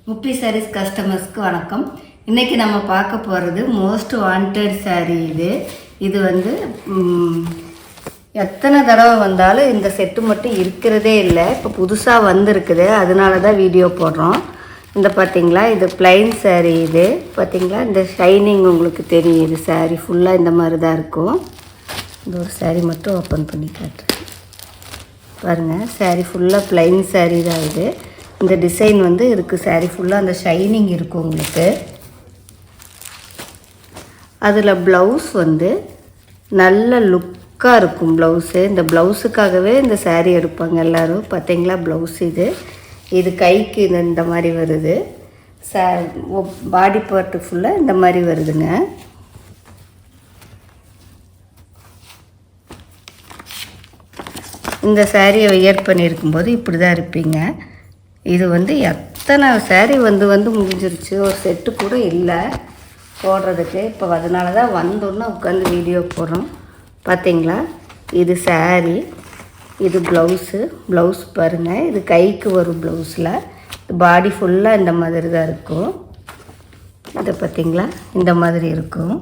முப்பி சாரீஸ் கஸ்டமர்ஸ்க்கு வணக்கம். இன்றைக்கி நம்ம பார்க்க போகிறது மோஸ்ட் வாண்டட் சாரீ. இது வந்து எத்தனை தடவை வந்தாலும் இந்த செட்டு மட்டும் இருக்கிறதே இல்லை. இப்போ புதுசாக வந்திருக்குது, அதனால தான் வீடியோ போடுறோம். இந்த பார்த்திங்களா, இது பிளைன் சாரீ. இது பார்த்திங்களா, இந்த ஷைனிங் உங்களுக்கு தெரியுது. சாரீ ஃபுல்லாக இந்த மாதிரி தான் இருக்கும். இந்த ஒரு சாரீ மட்டும் ஓப்பன் பண்ணி காட்டுறேன் பாருங்கள். சாரீ ஃபுல்லாக பிளைன் சாரீ தான் இது. இந்த டிசைன் வந்து இருக்குது. சாரீ ஃபுல்லாக அந்த ஷைனிங் இருக்கும் உங்களுக்கு. அதில் ப்ளவுஸ் வந்து நல்ல லுக்காக இருக்கும் ப்ளவுஸு. இந்த ப்ளவுஸுக்காகவே இந்த சாரீ எடுப்பாங்க எல்லோரும். பார்த்தீங்களா, ப்ளவுஸ் இது கைக்கு இந்த மாதிரி வருது. பாடி பார்ட்டு ஃபுல்லாக இந்த மாதிரி வருதுங்க. இந்த சாரியை வியர் பண்ணியிருக்கும்போது இப்படி தான் இருப்பீங்க. இது வந்து எத்தனை சாரீ வந்து முடிஞ்சிருச்சு, ஒரு செட்டு கூட இல்லை போடுறதுக்கு. இப்போ அதனால தான் வந்தோன்னே உட்காந்து வீடியோ போடுறோம். பார்த்தீங்களா, இது சாரீ, இது ப்ளவுஸ் பாருங்கள். இது கைக்கு வரும் ப்ளவுஸில். பாடி ஃபுல்லாக இந்த மாதிரி தான் இருக்கும். இதை பார்த்தீங்களா, இந்த மாதிரி இருக்கும்.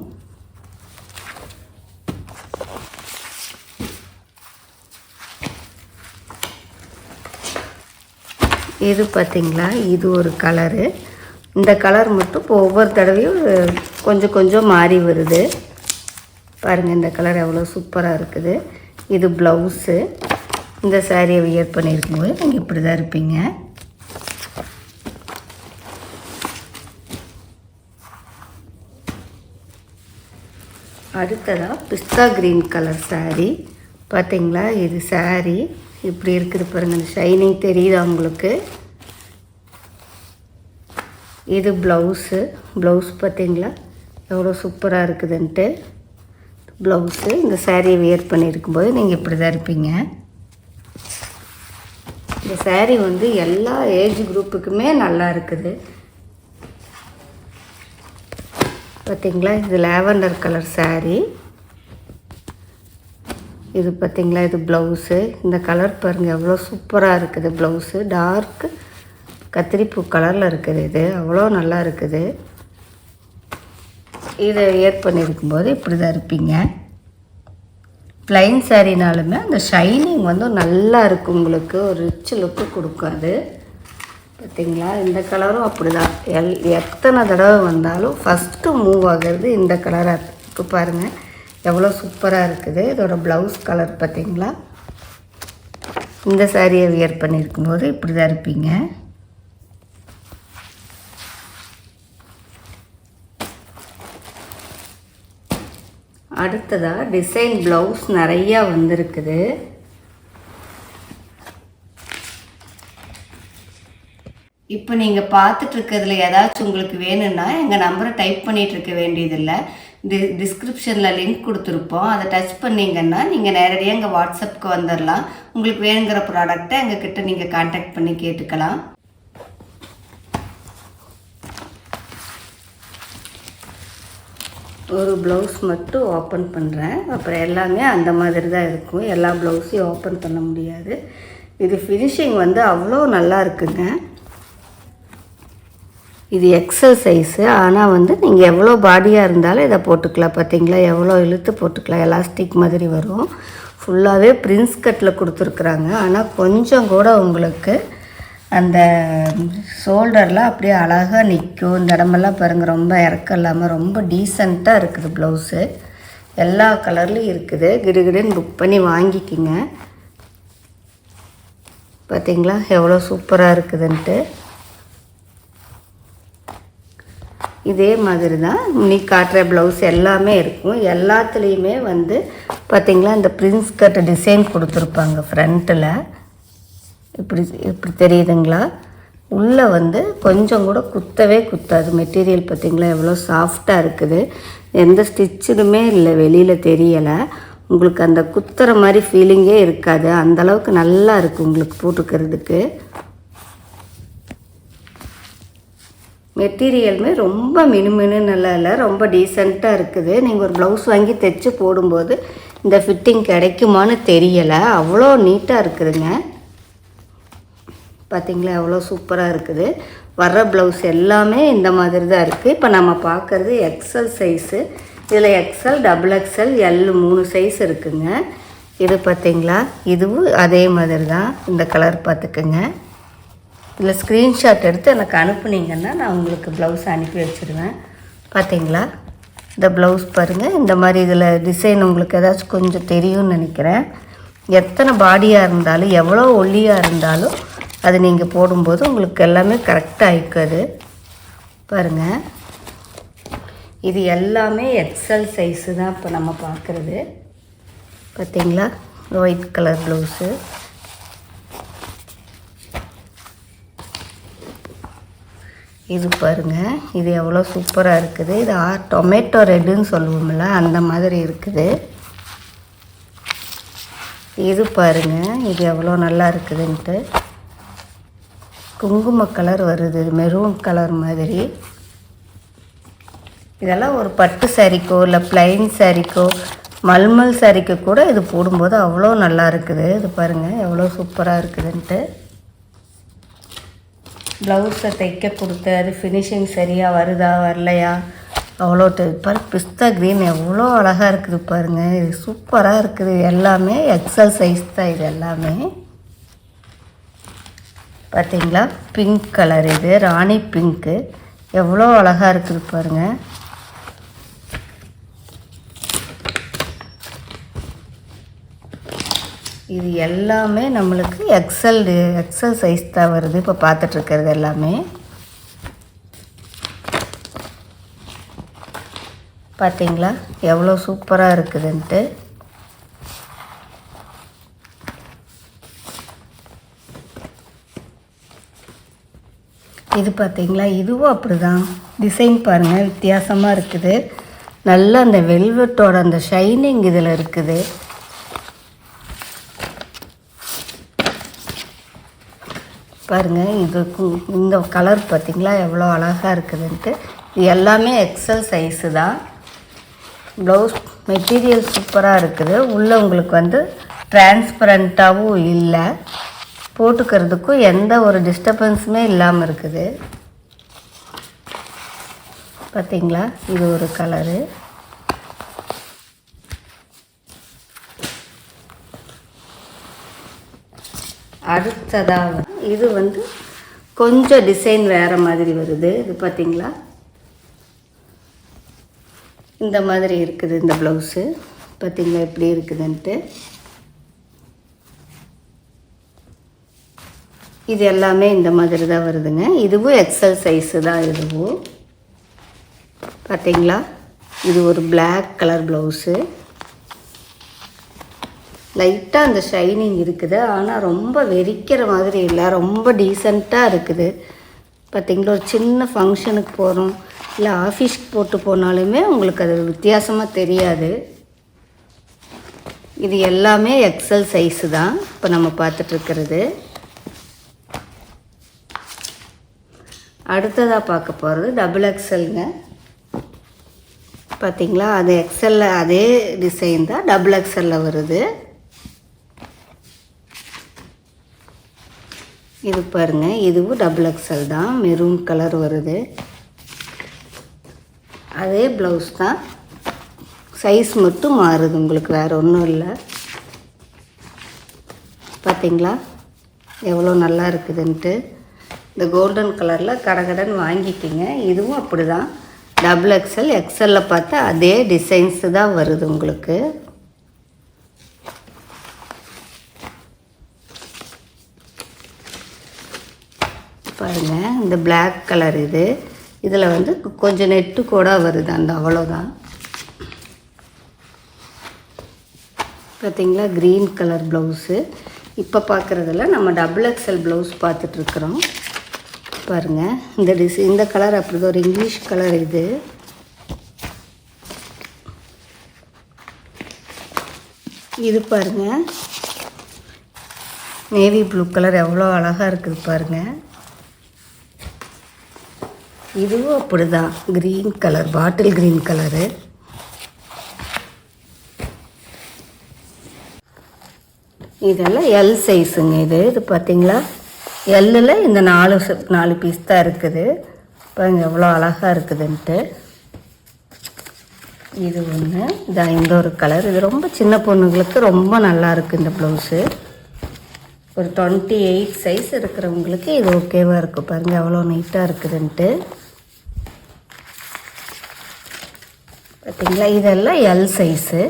இது பார்த்திங்களா, இது ஒரு கலரு. இந்த கலர் மட்டும் இப்போ ஒவ்வொரு தடவையும் கொஞ்சம் கொஞ்சம் மாறி வருது பாருங்கள். இந்த கலர் எவ்வளோ சூப்பராக இருக்குது. இது ப்ளவுஸு. இந்த சாரியை வியர் பண்ணியிருக்கும்போது நீங்கள் இப்படி தான் இருப்பீங்க. அடுத்ததாக பிஸ்தா க்ரீன் கலர் சாரீ. பார்த்திங்களா, இது சாரீ இப்படி இருக்குது பாருங்கள். இந்த ஷைனிங் தெரியுதா உங்களுக்கு? இது ப்ளவுஸ் பார்த்திங்களா எவ்வளோ சூப்பராக இருக்குதுன்ட்டு. ப்ளவுஸு. இந்த சாரியை வியர் பண்ணியிருக்கும்போது நீங்கள் இப்படி தான் இருப்பீங்க. இந்த சாரீ வந்து எல்லா ஏஜ் குரூப்புக்குமே நல்லா இருக்குது. பார்த்திங்களா, இது லாவெண்டர் கலர் சாரீ. இது பார்த்திங்களா, இது ப்ளவுஸு. இந்த கலர் பாருங்கள் எவ்வளோ சூப்பராக இருக்குது. ப்ளவுஸு டார்க் கத்திரிப்பூ கலரில் இருக்குது. இது அவ்வளோ நல்லா இருக்குது. இதை வியர் பண்ணியிருக்கும்போது இப்படி தான் இருப்பீங்க. ப்ளைன் சாரீனாலுமே அந்த ஷைனிங் வந்து நல்லா இருக்குது உங்களுக்கு. ஒரு ரிச் லுக்கு கொடுக்காது. பார்த்திங்களா, இந்த கலரும் அப்படி தான். எத்தனை தடவை வந்தாலும் ஃபஸ்ட்டு மூவ் ஆகிறது இந்த கலராக இருக்குது பாருங்கள். எவ்வளோ சூப்பராக இருக்குது. இதோட ப்ளவுஸ் கலர் பார்த்திங்களா. இந்த சாரியை வியர் பண்ணியிருக்கும்போது இப்படி தான் இருப்பீங்க. அடுத்ததாக டிசைன் ப்ளவுஸ் நிறையா வந்திருக்குது. இப்போ நீங்கள் பார்த்துட்ருக்கிறதுல ஏதாச்சும் உங்களுக்கு வேணும்னா எங்கள் நம்பரை டைப் பண்ணிகிட்ருக்க வேண்டியதில்லை. டிஸ்கிரிப்ஷனில் லிங்க் கொடுத்துருப்போம். அதை டச் பண்ணிங்கன்னா நீங்கள் நேரடியாக எங்கள் வாட்ஸ்அப்புக்கு வந்துடலாம். உங்களுக்கு வேணுங்கிற ப்ராடக்டை எங்ககிட்ட நீங்கள் கான்டாக்ட் பண்ணி கேட்டுக்கலாம். ஒரு ப்ளவுஸ் மட்டும் ஓப்பன் பண்ணுறேன். அப்புறம் எல்லாமே அந்த மாதிரி தான் இருக்கும். எல்லா ப்ளவுஸையும் ஓப்பன் பண்ண முடியாது. இது ஃபினிஷிங் வந்து அவ்வளோ நல்லா இருக்குங்க. இது எக்ஸல் சைஸு. ஆனால் வந்து நீங்கள் எவ்வளோ பாடியாக இருந்தாலும் இதை போட்டுக்கலாம். பார்த்தீங்களா, எவ்வளோ இழுத்து போட்டுக்கலாம். எலாஸ்டிக் மாதிரி வரும். ஃபுல்லாகவே பிரின்ஸ் கட்டில் கொடுத்துருக்குறாங்க. ஆனால் கொஞ்சம் கூட உங்களுக்கு அந்த ஷோல்டர்லாம் அப்படியே அழகாக நிற்கும். இந்த இடமெல்லாம் பாருங்கள், ரொம்ப இறக்கம் இல்லாமல் ரொம்ப டீசெண்டாக இருக்குது. ப்ளவுஸு எல்லா கலர்லேயும் இருக்குது. கிடுகிடுன்னு புக் பண்ணி வாங்கிக்கிங்க. பார்த்தீங்களா எவ்வளோ சூப்பராக இருக்குதுன்ட்டு. இதே மாதிரி தான் நீ காட்டுற ப்ளவுஸ் எல்லாமே இருக்கும். எல்லாத்துலேயுமே வந்து பார்த்திங்களா, இந்த பிரின்ஸ் கட் டிசைன் கொடுத்துருப்பாங்க ஃப்ரண்ட்டில். இப்படி தெரியுதுங்களா? உள்ளே வந்து கொஞ்சம் கூட குத்தவே குத்தாது. மெட்டீரியல் பார்த்திங்களா எவ்வளோ சாஃப்டாக இருக்குது. எந்த ஸ்டிச்சுமே இல்லை, வெளியில் தெரியலை உங்களுக்கு. அந்த குத்துற மாதிரி ஃபீலிங்கே இருக்காது. அந்தளவுக்கு நல்லா இருக்குது உங்களுக்கு போட்டுக்கிறதுக்கு. மெட்டீரியலுமே ரொம்ப மினுமினு நல்லா இல்லை, ரொம்ப டீசெண்டாக இருக்குது. நீங்கள் ஒரு ப்ளவுஸ் வாங்கி தைச்சி போடும்போது இந்த ஃபிட்டிங் கிடைக்குமான்னு தெரியலை. அவ்வளோ நீட்டாக இருக்குதுங்க. பார்த்திங்களா எவ்வளோ சூப்பராக இருக்குது. வர்ற ப்ளவுஸ் எல்லாமே இந்த மாதிரி தான் இருக்குது. இப்போ நம்ம பார்க்குறது எக்ஸல் சைஸு. இதில் XL, double XL, L 3 size இருக்குங்க. இது பார்த்திங்களா, இதுவும் அதே மாதிரி தான். இந்த கலர் பார்த்துக்குங்க. இதில் ஸ்க்ரீன்ஷாட் எடுத்து எனக்கு அனுப்புனீங்கன்னா நான் உங்களுக்கு ப்ளவுஸ் அனுப்பி வச்சுருவேன். பார்த்திங்களா, இந்த ப்ளவுஸ் பாருங்கள். இந்த மாதிரி இதில் டிசைன் உங்களுக்கு ஏதாச்சும் கொஞ்சம் தெரியும்னு நினைக்கிறேன். எத்தனை பாடியாக இருந்தாலும், எவ்வளோ ஒல்லியாக இருந்தாலும் அது நீங்கள் போடும்போது உங்களுக்கு எல்லாமே கரெக்டாக ஆயிக்காது. பாருங்கள், இது எல்லாமே எக்ஸல் சைஸு தான் இப்போ நம்ம பார்க்குறது. பார்த்திங்களா, ஒயிட் கலர் ப்ளவுஸு. இது பாருங்கள், இது எவ்வளோ சூப்பராக இருக்குது. இது டொமேட்டோ ரெட்டுன்னு சொல்லுவோம்ல, அந்த மாதிரி இருக்குது. இது பாருங்கள், இது எவ்வளோ நல்லா இருக்குதுன்ட்டு. குங்கும கலர் வருது, மெரூன் கலர் மாதிரி. இதெல்லாம் ஒரு பட்டு சாரிக்கோ இல்லை ப்ளைன் சாரிக்கோ மல்மல் சாரிக்கு கூட இது போடும்போது அவ்வளோ நல்லா இருக்குது. இது பாருங்கள் எவ்வளோ சூப்பராக இருக்குதுன்ட்டு. ப்ளவுஸை தைக்க கொடுத்து அது ஃபினிஷிங் சரியாக வருதா வரலையா அவ்வளோ பாரு. பிஸ்தா க்ரீன் எவ்வளோ அழகாக இருக்குது பாருங்கள். இது சூப்பராக இருக்குது. எல்லாமே எக்ஸல் சைஸ் தான் இது எல்லாமே. பார்த்திங்களா, பிங்க் கலர், இது ராணி பிங்க்கு எவ்வளோ அழகாக இருக்குது பாருங்கள். இது எல்லாமே நம்மளுக்கு எக்ஸல் சைஸ் தான் வருது இப்போ பார்த்துட்ருக்கிறது எல்லாமே. பார்த்தீங்களா எவ்வளோ சூப்பராக இருக்குதுன்ட்டு. இது பார்த்தீங்களா, இதுவும் அப்படி தான். டிசைன் பாருங்கள் வித்தியாசமாக இருக்குது. நல்லா அந்த வெல்வெட்டோட அந்த ஷைனிங் இதில் இருக்குது. பாருங்கள், இதுக்கு இந்த கலர் பார்த்திங்களா எவ்வளோ அழகாக இருக்குதுன்ட்டு. இது எல்லாமே எக்ஸல் சைஸு தான். ப்ளவுஸ் மெட்டீரியல் சூப்பராக இருக்குது. உள்ளே உங்களுக்கு வந்து டிரான்ஸ்பரண்ட்டாகவும் இல்லை, போட்டுக்கிறதுக்கும் எந்த ஒரு டிஸ்டர்பன்ஸுமே இல்லாமல் இருக்குது. பார்த்திங்களா, இது ஒரு கலரு. அடுத்ததாக இது வந்து கொஞ்சம் டிசைன் வேறு மாதிரி வருது. இது பார்த்திங்களா, இந்த மாதிரி இருக்குது இந்த ப்ளவுஸு. பார்த்திங்களா எப்படி இருக்குதுன்ட்டு. இது எல்லாமே இந்த மாதிரி தான் வருதுங்க. இதுவும் எக்ஸல் சைஸு தான். இதுவும் பார்த்திங்களா, இது ஒரு பிளாக் கலர் ப்ளவுஸு. லைட்டாக அந்த ஷைனிங் இருக்குது, ஆனால் ரொம்ப வெறிக்கிற மாதிரி இல்லை, ரொம்ப டீசெண்டாக இருக்குது. பார்த்திங்களா, ஒரு சின்ன ஃபங்க்ஷனுக்கு போகிறோம் இல்லை ஆஃபீஸ்க்கு போட்டு போனாலுமே உங்களுக்கு அது வித்தியாசமாக தெரியாது. இது எல்லாமே எக்ஸல் சைஸு தான் இப்போ நம்ம பார்த்துட்ருக்கிறது. அடுத்ததாக பார்க்க போகிறது டபுள் எக்ஸல்ங்க. பார்த்திங்களா, அது எக்ஸலில் அதே டிசைன் தான் டபுள் எக்ஸலில் வருது. இது பாருங்கள், இதுவும் டபுள் எக்ஸல் தான். மெரூன் கலர் வருது. அதே ப்ளவுஸ் தான், சைஸ் மட்டும் மாறுது உங்களுக்கு, வேறு ஒன்றும் இல்லை. பார்த்திங்களா எவ்வளோ நல்லா இருக்குதுன்ட்டு. இந்த கோல்டன் கலரில் கடகடன் வாங்கிக்கிங்க. இதுவும் அப்படி தான், டபுள் எக்ஸல். எக்ஸலில் பார்த்தா அதே டிசைன்ஸு தான் வருது உங்களுக்கு. பாருங்கள், இந்த பிளாக் கலர் இது. இதில் வந்து கொஞ்சம் நெட்டு கூட வருது, அந்த அவ்வளோதான். பார்த்திங்களா, க்ரீன் கலர் ப்ளவுஸு. இப்போ பார்க்குறதில்ல, நம்ம டபுள் எக்ஸல் ப்ளவுஸ் பார்த்துட்ருக்குறோம். பாருங்கள், இந்த கலர் அப்படி தான், ஒரு இங்கிலீஷ் கலர் இது. இது பாருங்கள், நேவி ப்ளூ கலர் எவ்வளோ அழகாக இருக்குது பாருங்கள். இதுவும் அப்படி தான், green colour, bottle green colour. இதெல்லாம் எல் சைஸுங்க. இது பார்த்திங்களா எல்லில் இந்த 4 பீஸ் தான் இருக்குது. பாருங்க எவ்வளோ அழகாக இருக்குதுன்ட்டு. இது ஒன்று. இதான் இந்த ஒரு கலர். இது ரொம்ப சின்ன பொண்ணுங்களுக்கு ரொம்ப நல்லா இருக்குது இந்த ப்ளவுஸு. ஒரு 28 சைஸ் இருக்கிறவங்களுக்கு இது ஓகேவாக இருக்குது. பாருங்கள் எவ்வளோ நீட்டாக இருக்குதுன்ட்டு. பார்த்தீங்களா, இதெல்லாம் எல் சைஸு.